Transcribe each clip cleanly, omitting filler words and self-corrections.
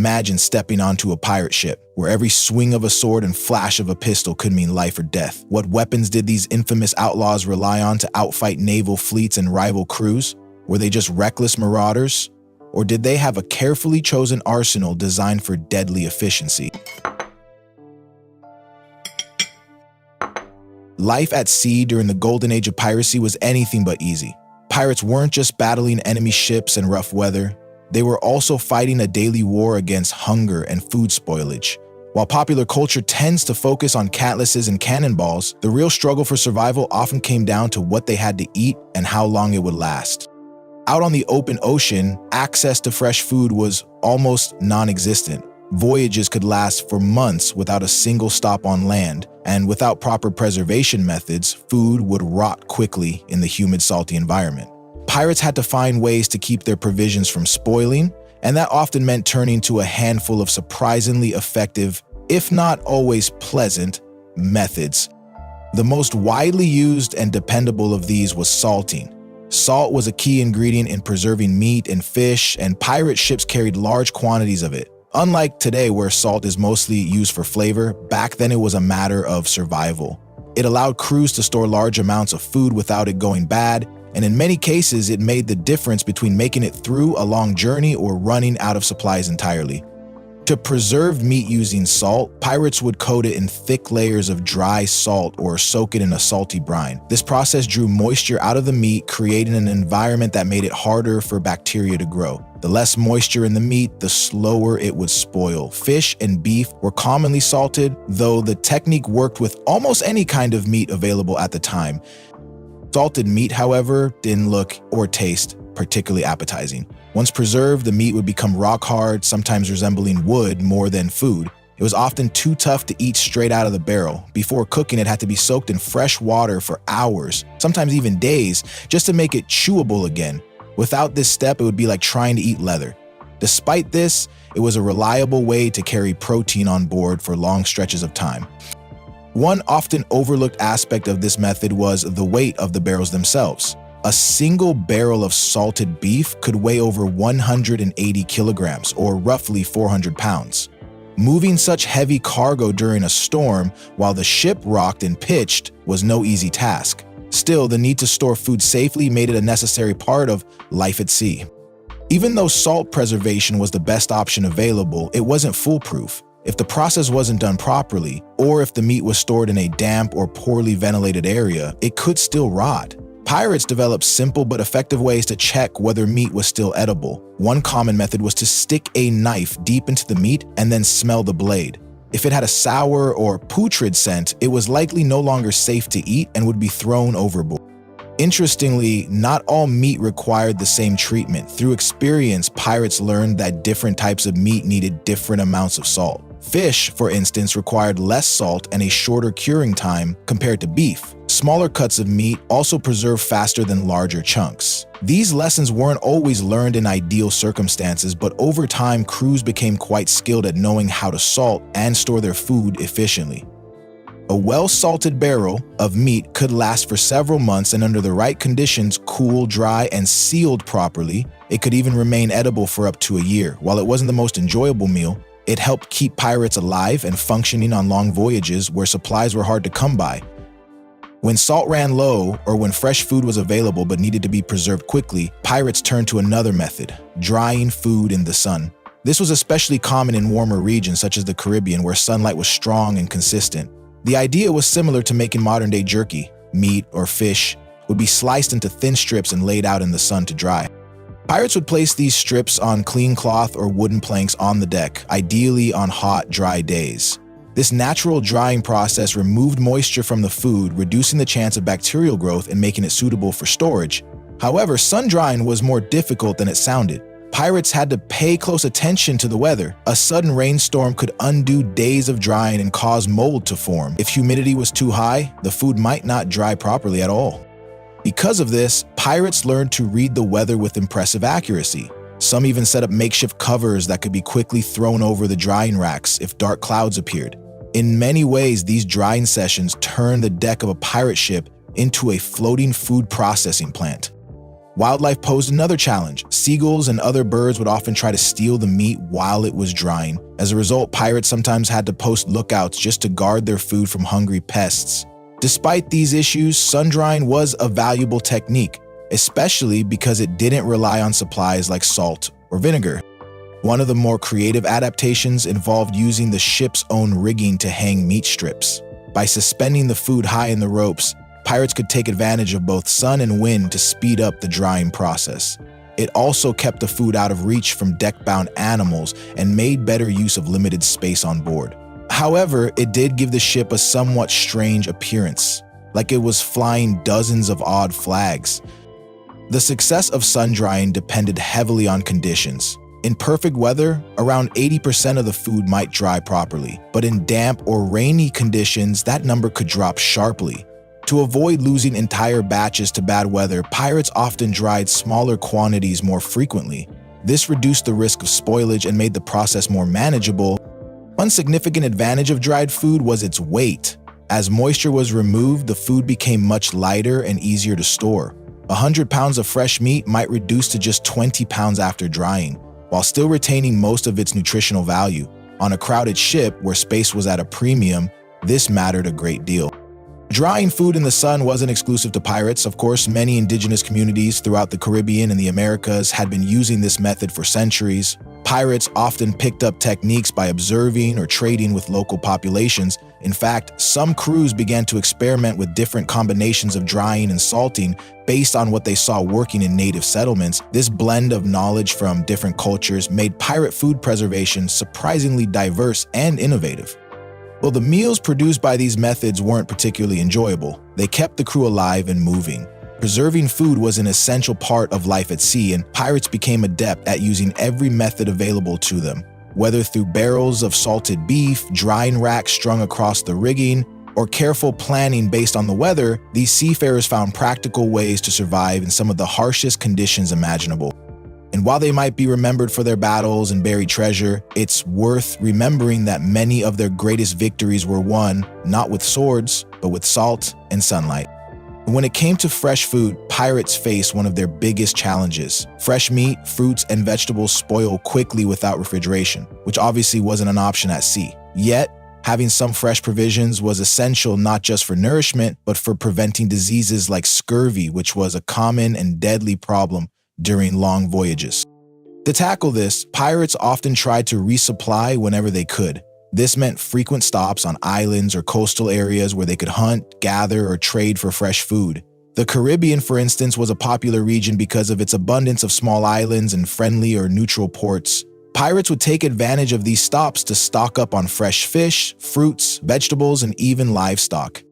Imagine stepping onto a pirate ship, where every swing of a sword and flash of a pistol could mean life or death. What weapons did these infamous outlaws rely on to outfight naval fleets and rival crews? Were they just reckless marauders? Or did they have a carefully chosen arsenal designed for deadly efficiency? Life at sea during the golden age of piracy was anything but easy. Pirates weren't just battling enemy ships and rough weather. They were also fighting a daily war against hunger and food spoilage. While popular culture tends to focus on cutlasses and cannonballs, the real struggle for survival often came down to what they had to eat and how long it would last. Out on the open ocean, access to fresh food was almost non-existent. Voyages could last for months without a single stop on land, and without proper preservation methods, food would rot quickly in the humid, salty environment. Pirates had to find ways to keep their provisions from spoiling, and that often meant turning to a handful of surprisingly effective, if not always pleasant, methods. The most widely used and dependable of these was salting. Salt was a key ingredient in preserving meat and fish, and pirate ships carried large quantities of it. Unlike today, where salt is mostly used for flavor, back then it was a matter of survival. It allowed crews to store large amounts of food without it going bad, and in many cases, it made the difference between making it through a long journey or running out of supplies entirely. To preserve meat using salt, pirates would coat it in thick layers of dry salt or soak it in a salty brine. This process drew moisture out of the meat, creating an environment that made it harder for bacteria to grow. The less moisture in the meat, the slower it would spoil. Fish and beef were commonly salted, though the technique worked with almost any kind of meat available at the time. Salted meat, however, didn't look or taste particularly appetizing. Once preserved, the meat would become rock hard, sometimes resembling wood more than food. It was often too tough to eat straight out of the barrel. Before cooking, it had to be soaked in fresh water for hours, sometimes even days, just to make it chewable again. Without this step, it would be like trying to eat leather. Despite this, it was a reliable way to carry protein on board for long stretches of time. One often overlooked aspect of this method was the weight of the barrels themselves. A single barrel of salted beef could weigh over 180 kilograms, or roughly 400 pounds. Moving such heavy cargo during a storm while the ship rocked and pitched was no easy task. Still, the need to store food safely made it a necessary part of life at sea. Even though salt preservation was the best option available, it wasn't foolproof. If the process wasn't done properly, or if the meat was stored in a damp or poorly ventilated area, it could still rot. Pirates developed simple but effective ways to check whether meat was still edible. One common method was to stick a knife deep into the meat and then smell the blade. If it had a sour or putrid scent, it was likely no longer safe to eat and would be thrown overboard. Interestingly, not all meat required the same treatment. Through experience, pirates learned that different types of meat needed different amounts of salt. Fish, for instance, required less salt and a shorter curing time compared to beef. Smaller cuts of meat also preserve faster than larger chunks. These lessons weren't always learned in ideal circumstances, but over time, crews became quite skilled at knowing how to salt and store their food efficiently. A well-salted barrel of meat could last for several months, and under the right conditions, cool, dry, and sealed properly, it could even remain edible for up to a year. While it wasn't the most enjoyable meal, it helped keep pirates alive and functioning on long voyages where supplies were hard to come by. When salt ran low, or when fresh food was available but needed to be preserved quickly, pirates turned to another method: drying food in the sun. This was especially common in warmer regions such as the Caribbean, where sunlight was strong and consistent. The idea was similar to making modern-day jerky. Meat or fish would be sliced into thin strips and laid out in the sun to dry. Pirates would place these strips on clean cloth or wooden planks on the deck, ideally on hot, dry days. This natural drying process removed moisture from the food, reducing the chance of bacterial growth and making it suitable for storage. However, sun drying was more difficult than it sounded. Pirates had to pay close attention to the weather. A sudden rainstorm could undo days of drying and cause mold to form. If humidity was too high, the food might not dry properly at all. Because of this, pirates learned to read the weather with impressive accuracy. Some even set up makeshift covers that could be quickly thrown over the drying racks if dark clouds appeared. In many ways, these drying sessions turned the deck of a pirate ship into a floating food processing plant. Wildlife posed another challenge. Seagulls and other birds would often try to steal the meat while it was drying. As a result, pirates sometimes had to post lookouts just to guard their food from hungry pests. Despite these issues, sun-drying was a valuable technique, especially because it didn't rely on supplies like salt or vinegar. One of the more creative adaptations involved using the ship's own rigging to hang meat strips. By suspending the food high in the ropes, pirates could take advantage of both sun and wind to speed up the drying process. It also kept the food out of reach from deck-bound animals and made better use of limited space on board. However, it did give the ship a somewhat strange appearance, like it was flying dozens of odd flags. The success of sun-drying depended heavily on conditions. In perfect weather, around 80% of the food might dry properly, but in damp or rainy conditions, that number could drop sharply. To avoid losing entire batches to bad weather, pirates often dried smaller quantities more frequently. This reduced the risk of spoilage and made the process more manageable. One significant advantage of dried food was its weight. As moisture was removed, the food became much lighter and easier to store. 100 pounds of fresh meat might reduce to just 20 pounds after drying, while still retaining most of its nutritional value. On a crowded ship where space was at a premium, this mattered a great deal. Drying food in the sun wasn't exclusive to pirates. Of course, many indigenous communities throughout the Caribbean and the Americas had been using this method for centuries. Pirates often picked up techniques by observing or trading with local populations. In fact, some crews began to experiment with different combinations of drying and salting based on what they saw working in native settlements. This blend of knowledge from different cultures made pirate food preservation surprisingly diverse and innovative. Well, the meals produced by these methods weren't particularly enjoyable. They kept the crew alive and moving. Preserving food was an essential part of life at sea, and pirates became adept at using every method available to them. Whether through barrels of salted beef, drying racks strung across the rigging, or careful planning based on the weather, these seafarers found practical ways to survive in some of the harshest conditions imaginable. And while they might be remembered for their battles and buried treasure, it's worth remembering that many of their greatest victories were won not with swords, but with salt and sunlight. When it came to fresh food, pirates faced one of their biggest challenges. Fresh meat, fruits, and vegetables spoil quickly without refrigeration, which obviously wasn't an option at sea. Yet, having some fresh provisions was essential not just for nourishment, but for preventing diseases like scurvy, which was a common and deadly problem during long voyages. To tackle this, pirates often tried to resupply whenever they could. This meant frequent stops on islands or coastal areas where they could hunt, gather, or trade for fresh food. The Caribbean, for instance, was a popular region because of its abundance of small islands and friendly or neutral ports. Pirates would take advantage of these stops to stock up on fresh fish, fruits, vegetables, and even livestock.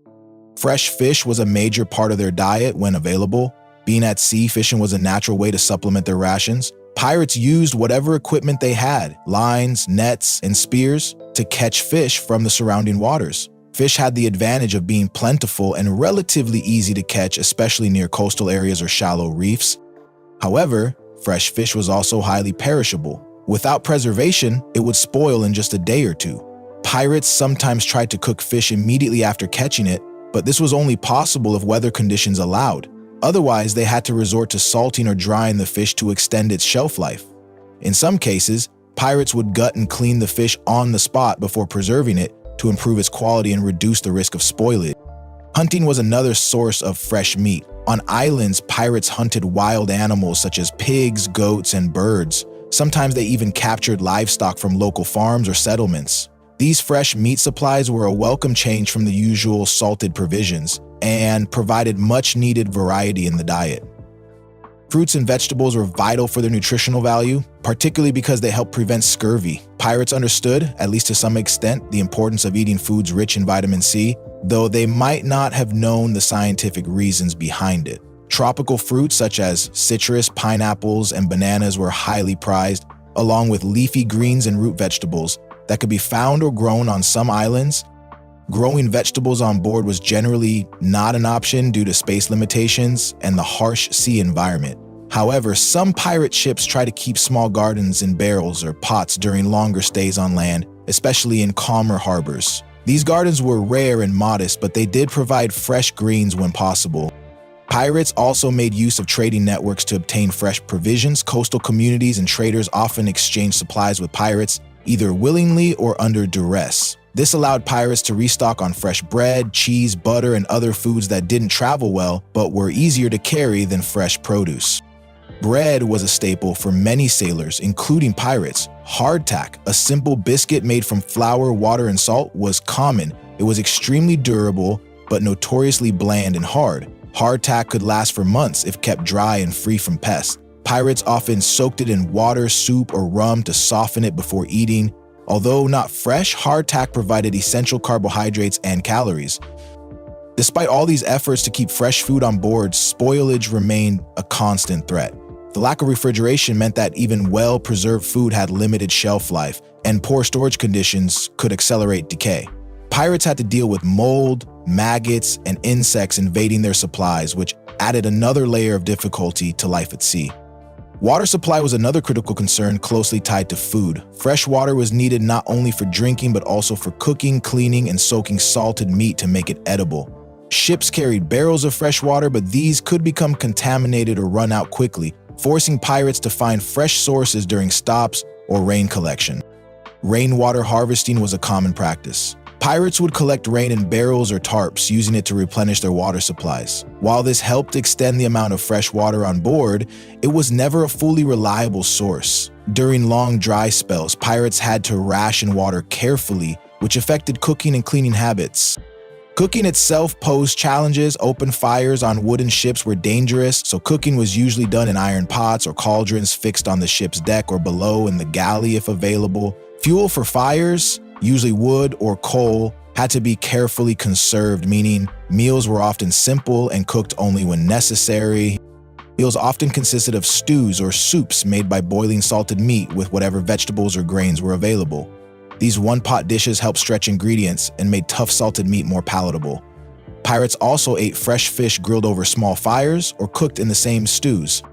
Fresh fish was a major part of their diet when available. Being at sea, fishing was a natural way to supplement their rations. Pirates used whatever equipment they had, lines, nets, and spears, to catch fish from the surrounding waters. Fish had the advantage of being plentiful and relatively easy to catch, especially near coastal areas or shallow reefs. However, fresh fish was also highly perishable. Without preservation, it would spoil in just a day or two. Pirates sometimes tried to cook fish immediately after catching it, but this was only possible if weather conditions allowed. Otherwise, they had to resort to salting or drying the fish to extend its shelf life. In some cases, pirates would gut and clean the fish on the spot before preserving it to improve its quality and reduce the risk of spoilage. Hunting was another source of fresh meat. On islands, pirates hunted wild animals such as pigs, goats, and birds. Sometimes they even captured livestock from local farms or settlements. These fresh meat supplies were a welcome change from the usual salted provisions and provided much-needed variety in the diet. Fruits and vegetables were vital for their nutritional value, particularly because they helped prevent scurvy. Pirates understood, at least to some extent, the importance of eating foods rich in vitamin C, though they might not have known the scientific reasons behind it. Tropical fruits such as citrus, pineapples, and bananas were highly prized, along with leafy greens and root vegetables that could be found or grown on some islands. Growing vegetables on board was generally not an option due to space limitations and the harsh sea environment. However, some pirate ships try to keep small gardens in barrels or pots during longer stays on land, especially in calmer harbors. These gardens were rare and modest, but they did provide fresh greens when possible. Pirates also made use of trading networks to obtain fresh provisions. Coastal communities and traders often exchanged supplies with pirates, either willingly or under duress. This allowed pirates to restock on fresh bread, cheese, butter, and other foods that didn't travel well but were easier to carry than fresh produce. Bread was a staple for many sailors, including pirates. Hardtack, a simple biscuit made from flour, water, and salt, was common. It was extremely durable, but notoriously bland and hard. Hardtack could last for months if kept dry and free from pests. Pirates often soaked it in water, soup, or rum to soften it before eating. Although not fresh, hardtack provided essential carbohydrates and calories. Despite all these efforts to keep fresh food on board, spoilage remained a constant threat. The lack of refrigeration meant that even well-preserved food had limited shelf life, and poor storage conditions could accelerate decay. Pirates had to deal with mold, maggots, and insects invading their supplies, which added another layer of difficulty to life at sea. Water supply was another critical concern closely tied to food. Fresh water was needed not only for drinking but also for cooking, cleaning, and soaking salted meat to make it edible. Ships carried barrels of fresh water, but these could become contaminated or run out quickly, forcing pirates to find fresh sources during stops or rain collection. Rainwater harvesting was a common practice. Pirates would collect rain in barrels or tarps, using it to replenish their water supplies. While this helped extend the amount of fresh water on board, it was never a fully reliable source. During long dry spells, pirates had to ration water carefully, which affected cooking and cleaning habits. Cooking itself posed challenges. Open fires on wooden ships were dangerous, so cooking was usually done in iron pots or cauldrons fixed on the ship's deck or below in the galley if available. Fuel for fires, usually wood or coal, had to be carefully conserved, meaning meals were often simple and cooked only when necessary. Meals often consisted of stews or soups made by boiling salted meat with whatever vegetables or grains were available. These one-pot dishes helped stretch ingredients and made tough salted meat more palatable. Pirates also ate fresh fish grilled over small fires or cooked in the same stews.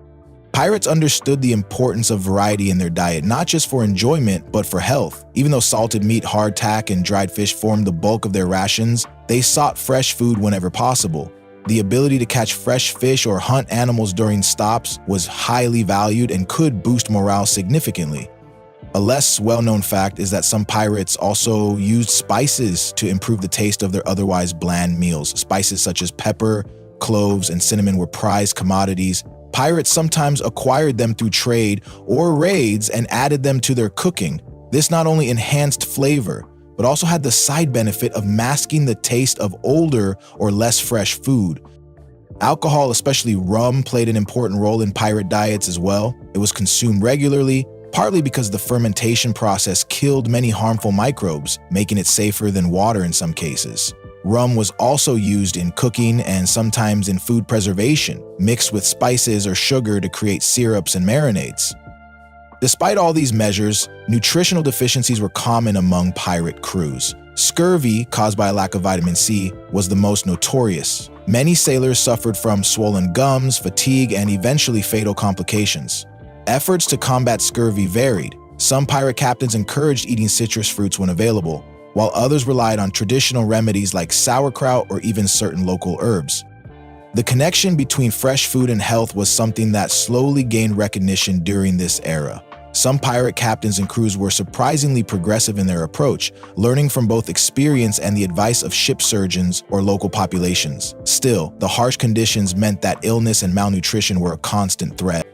Pirates understood the importance of variety in their diet, not just for enjoyment, but for health. Even though salted meat, hardtack, and dried fish formed the bulk of their rations, they sought fresh food whenever possible. The ability to catch fresh fish or hunt animals during stops was highly valued and could boost morale significantly. A less well-known fact is that some pirates also used spices to improve the taste of their otherwise bland meals. Spices such as pepper, cloves, and cinnamon were prized commodities. Pirates sometimes acquired them through trade or raids and added them to their cooking. This not only enhanced flavor, but also had the side benefit of masking the taste of older or less fresh food. Alcohol, especially rum, played an important role in pirate diets as well. It was consumed regularly, partly because the fermentation process killed many harmful microbes, making it safer than water in some cases. Rum was also used in cooking and sometimes in food preservation, mixed with spices or sugar to create syrups and marinades. Despite all these measures, nutritional deficiencies were common among pirate crews. Scurvy, caused by a lack of vitamin C, was the most notorious. Many sailors suffered from swollen gums, fatigue, and eventually fatal complications. Efforts to combat scurvy varied. Some pirate captains encouraged eating citrus fruits when available, while others relied on traditional remedies like sauerkraut or even certain local herbs. The connection between fresh food and health was something that slowly gained recognition during this era. Some pirate captains and crews were surprisingly progressive in their approach, learning from both experience and the advice of ship surgeons or local populations. Still, the harsh conditions meant that illness and malnutrition were a constant threat.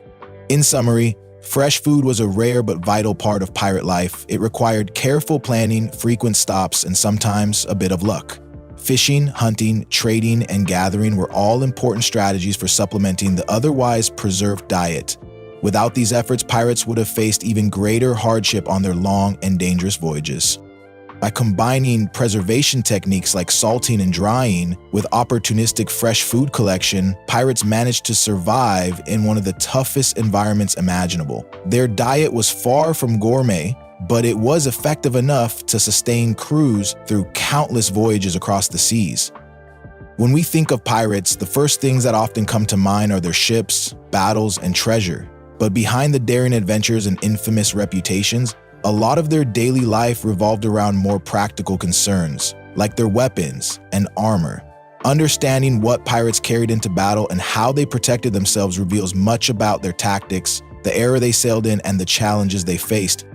In summary, fresh food was a rare but vital part of pirate life. It required careful planning, frequent stops, and sometimes a bit of luck. Fishing, hunting, trading, and gathering were all important strategies for supplementing the otherwise preserved diet. Without these efforts, pirates would have faced even greater hardship on their long and dangerous voyages. By combining preservation techniques like salting and drying with opportunistic fresh food collection, pirates managed to survive in one of the toughest environments imaginable. Their diet was far from gourmet, but it was effective enough to sustain crews through countless voyages across the seas. When we think of pirates, the first things that often come to mind are their ships, battles, and treasure. But behind the daring adventures and infamous reputations, a lot of their daily life revolved around more practical concerns, like their weapons and armor. Understanding what pirates carried into battle and how they protected themselves reveals much about their tactics, the era they sailed in, and the challenges they faced.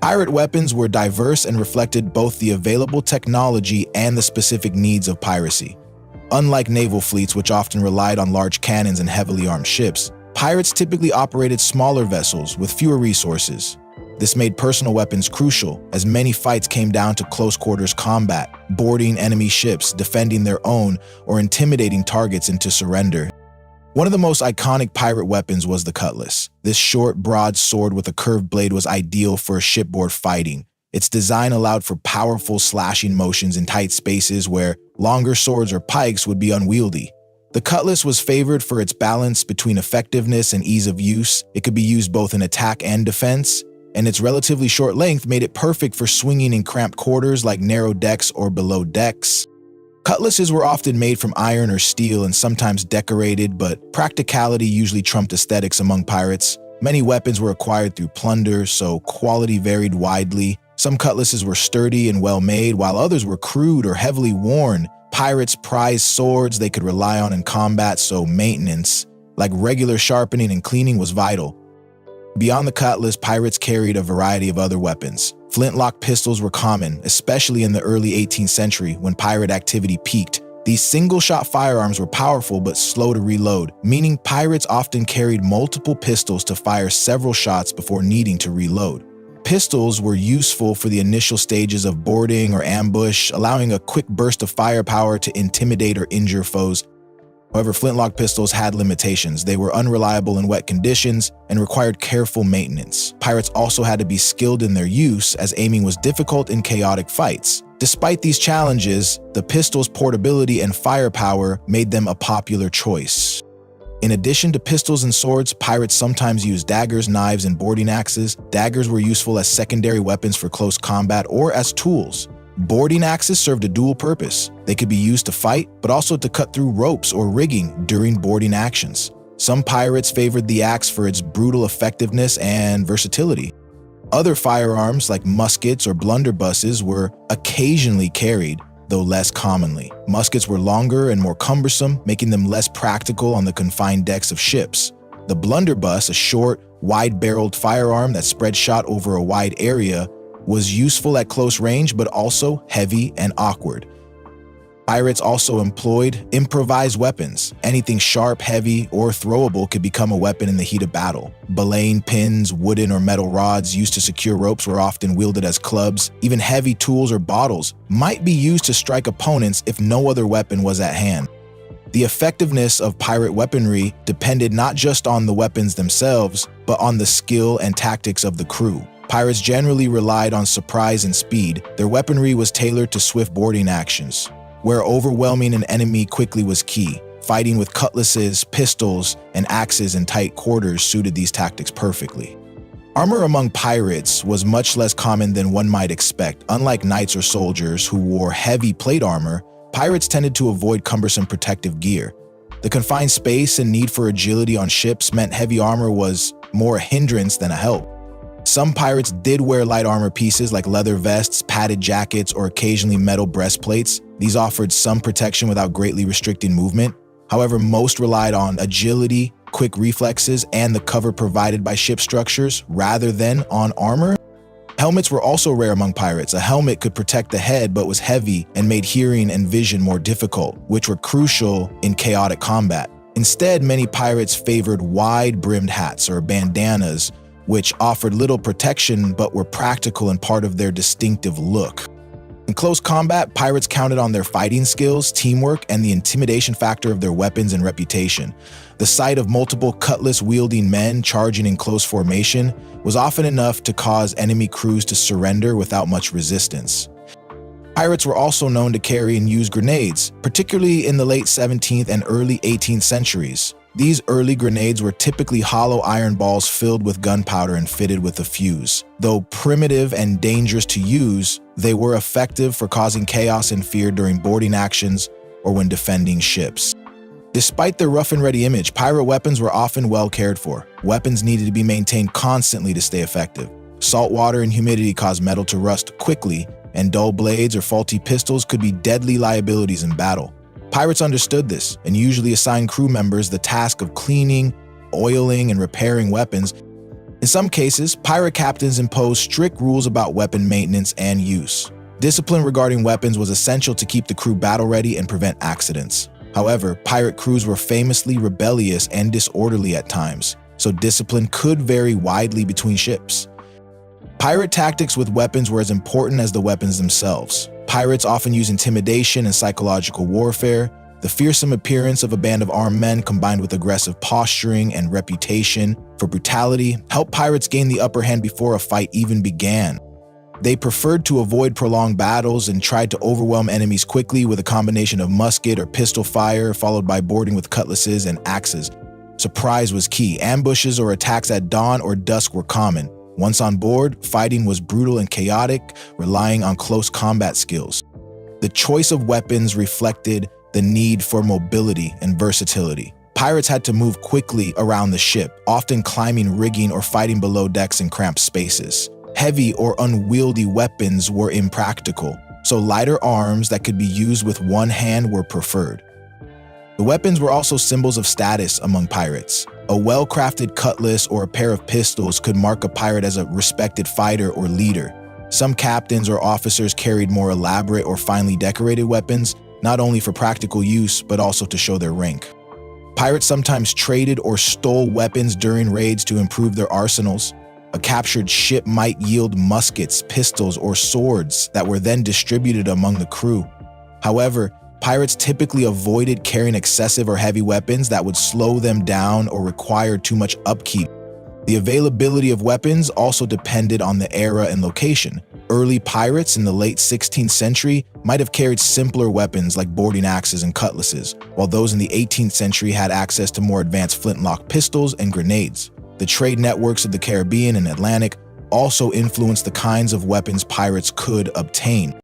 Pirate weapons were diverse and reflected both the available technology and the specific needs of piracy. Unlike naval fleets, which often relied on large cannons and heavily armed ships, pirates typically operated smaller vessels with fewer resources. This made personal weapons crucial, as many fights came down to close-quarters combat, boarding enemy ships, defending their own, or intimidating targets into surrender. One of the most iconic pirate weapons was the cutlass. This short, broad sword with a curved blade was ideal for shipboard fighting. Its design allowed for powerful slashing motions in tight spaces where longer swords or pikes would be unwieldy. The cutlass was favored for its balance between effectiveness and ease of use. It could be used both in attack and defense, and its relatively short length made it perfect for swinging in cramped quarters like narrow decks or below decks. Cutlasses were often made from iron or steel and sometimes decorated, but practicality usually trumped aesthetics among pirates. Many weapons were acquired through plunder, so quality varied widely. Some cutlasses were sturdy and well-made, while others were crude or heavily worn. Pirates prized swords they could rely on in combat, so maintenance, like regular sharpening and cleaning, was vital. Beyond the cutlass, pirates carried a variety of other weapons. Flintlock pistols were common, especially in the early 18th century when pirate activity peaked. These single-shot firearms were powerful but slow to reload, meaning pirates often carried multiple pistols to fire several shots before needing to reload. Pistols were useful for the initial stages of boarding or ambush, allowing a quick burst of firepower to intimidate or injure foes. However, flintlock pistols had limitations. They were unreliable in wet conditions and required careful maintenance. Pirates also had to be skilled in their use, as aiming was difficult in chaotic fights. Despite these challenges, the pistol's portability and firepower made them a popular choice. In addition to pistols and swords, pirates sometimes used daggers, knives, and boarding axes. Daggers were useful as secondary weapons for close combat or as tools. Boarding axes served a dual purpose. They could be used to fight, but also to cut through ropes or rigging during boarding actions. Some pirates favored the axe for its brutal effectiveness and versatility. Other firearms, like muskets or blunderbusses, were occasionally carried, though less commonly. Muskets were longer and more cumbersome, making them less practical on the confined decks of ships. The blunderbuss, a short, wide-barreled firearm that spread shot over a wide area, was useful at close range but also heavy and awkward. Pirates also employed improvised weapons. Anything sharp, heavy, or throwable could become a weapon in the heat of battle. Belaying pins, wooden or metal rods used to secure ropes were often wielded as clubs. Even heavy tools or bottles might be used to strike opponents if no other weapon was at hand. The effectiveness of pirate weaponry depended not just on the weapons themselves, but on the skill and tactics of the crew. Pirates generally relied on surprise and speed. Their weaponry was tailored to swift boarding actions, where overwhelming an enemy quickly was key. Fighting with cutlasses, pistols, and axes in tight quarters suited these tactics perfectly. Armor among pirates was much less common than one might expect. Unlike knights or soldiers who wore heavy plate armor, pirates tended to avoid cumbersome protective gear. The confined space and need for agility on ships meant heavy armor was more a hindrance than a help. Some pirates did wear light armor pieces like leather vests, padded jackets, or occasionally metal breastplates. These offered some protection without greatly restricting movement. However, most relied on agility, quick reflexes, and the cover provided by ship structures rather than on armor. Helmets were also rare among pirates. A helmet could protect the head but was heavy and made hearing and vision more difficult, which were crucial in chaotic combat. Instead, many pirates favored wide-brimmed hats or bandanas, which offered little protection but were practical and part of their distinctive look. In close combat, pirates counted on their fighting skills, teamwork, and the intimidation factor of their weapons and reputation. The sight of multiple cutlass-wielding men charging in close formation was often enough to cause enemy crews to surrender without much resistance. Pirates were also known to carry and use grenades, particularly in the late 17th and early 18th centuries. These early grenades were typically hollow iron balls filled with gunpowder and fitted with a fuse. Though primitive and dangerous to use, they were effective for causing chaos and fear during boarding actions or when defending ships. Despite their rough-and-ready image, pirate weapons were often well cared for. Weapons needed to be maintained constantly to stay effective. Salt water and humidity caused metal to rust quickly, and dull blades or faulty pistols could be deadly liabilities in battle. Pirates understood this and usually assigned crew members the task of cleaning, oiling, and repairing weapons. In some cases, pirate captains imposed strict rules about weapon maintenance and use. Discipline regarding weapons was essential to keep the crew battle-ready and prevent accidents. However, pirate crews were famously rebellious and disorderly at times, so discipline could vary widely between ships. Pirate tactics with weapons were as important as the weapons themselves. Pirates often use intimidation and psychological warfare. The fearsome appearance of a band of armed men combined with aggressive posturing and reputation for brutality helped pirates gain the upper hand before a fight even began. They preferred to avoid prolonged battles and tried to overwhelm enemies quickly with a combination of musket or pistol fire, followed by boarding with cutlasses and axes. Surprise was key. Ambushes or attacks at dawn or dusk were common. Once on board, fighting was brutal and chaotic, relying on close combat skills. The choice of weapons reflected the need for mobility and versatility. Pirates had to move quickly around the ship, often climbing rigging or fighting below decks in cramped spaces. Heavy or unwieldy weapons were impractical, so lighter arms that could be used with one hand were preferred. The weapons were also symbols of status among pirates. A well-crafted cutlass or a pair of pistols could mark a pirate as a respected fighter or leader. Some captains or officers carried more elaborate or finely decorated weapons, not only for practical use, but also to show their rank. Pirates sometimes traded or stole weapons during raids to improve their arsenals. A captured ship might yield muskets, pistols, or swords that were then distributed among the crew. However, pirates typically avoided carrying excessive or heavy weapons that would slow them down or require too much upkeep. The availability of weapons also depended on the era and location. Early pirates in the late 16th century might have carried simpler weapons like boarding axes and cutlasses, while those in the 18th century had access to more advanced flintlock pistols and grenades. The trade networks of the Caribbean and Atlantic also influenced the kinds of weapons pirates could obtain.